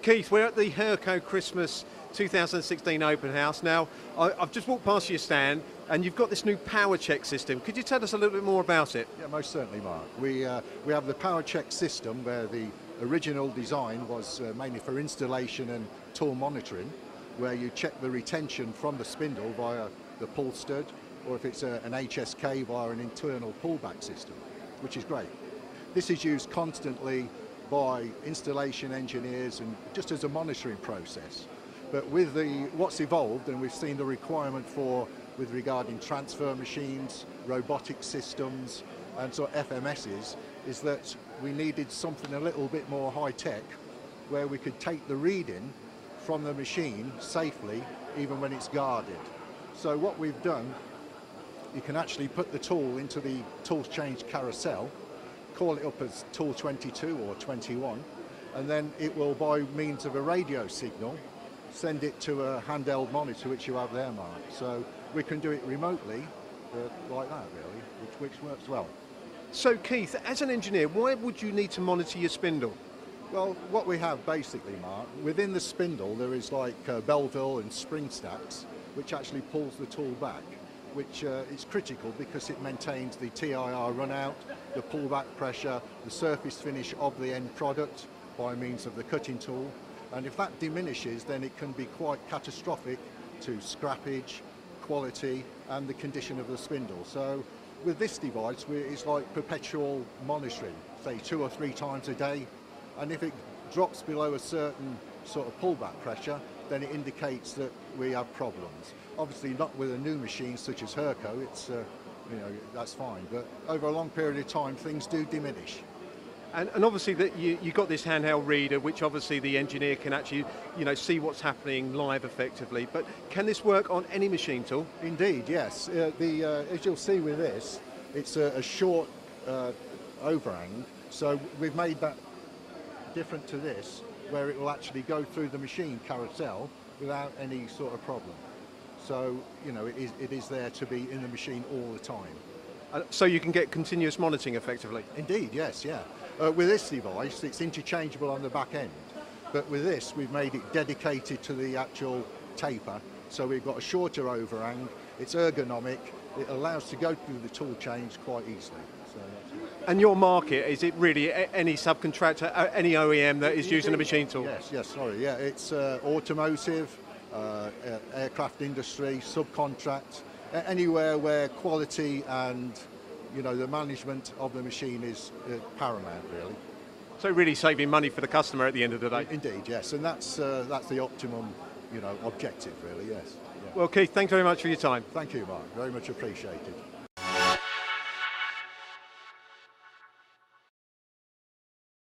Keith, we're at the Herco Christmas 2016 Open House. Now, I've just walked past your stand and you've got this new power check system. Could you tell us a little bit more about it? Yeah, most certainly, Mark. We have the power check system where the original design was mainly for installation and tool monitoring, where you check the retention from the spindle via the pull stud, or if it's an HSK via an internal pullback system, which is great. This is used constantly by installation engineers and just as a monitoring process. But with what's evolved, and we've seen the requirement for with regarding transfer machines, robotic systems, and sort of FMSs, is that we needed something a little bit more high-tech, where we could take the reading from the machine safely, even when it's guarded. So what we've done, you can actually put the tool into the tool change carousel, call it up as tool 22 or 21, and then it will, by means of a radio signal, send it to a handheld monitor, which you have there, Mark. So we can do it remotely, like that really, which works well. So Keith, as an engineer, why would you need to monitor your spindle? Well, what we have basically, Mark, within the spindle there is like Belleville and spring stacks, which actually pulls the tool back, which is critical because it maintains the TIR run out, the pullback pressure, the surface finish of the end product by means of the cutting tool. And if that diminishes, then it can be quite catastrophic to scrappage, quality, and the condition of the spindle. So with this device, it's like perpetual monitoring, say 2 or 3 times a day. And if it drops below a certain sort of pullback pressure, then it indicates that we have problems. Obviously not with a new machine such as Herco, it's, that's fine. But over a long period of time, things do diminish. And obviously that you got this handheld reader, which obviously the engineer can actually, see what's happening live effectively. But can this work on any machine tool? Indeed, yes. As you'll see with this, it's a short overhang. So we've made that different to this, where it will actually go through the machine carousel without any sort of problem. So, it is there to be in the machine all the time. So you can get continuous monitoring effectively? Indeed, yes, yeah. With this device, it's interchangeable on the back end. But with this, we've made it dedicated to the actual taper. So we've got a shorter overhang, it's ergonomic, it allows to go through the tool change quite easily. So and your market, is it really any subcontractor, any OEM that is using a machine tool? Yeah, it's automotive, aircraft industry, subcontract, anywhere where quality and the management of the machine is paramount, really. So really saving money for the customer at the end of the day? Indeed, yes, and that's the optimum, objective, really, yes. Yeah. Well, Keith, thanks very much for your time. Thank you, Mark, very much appreciated.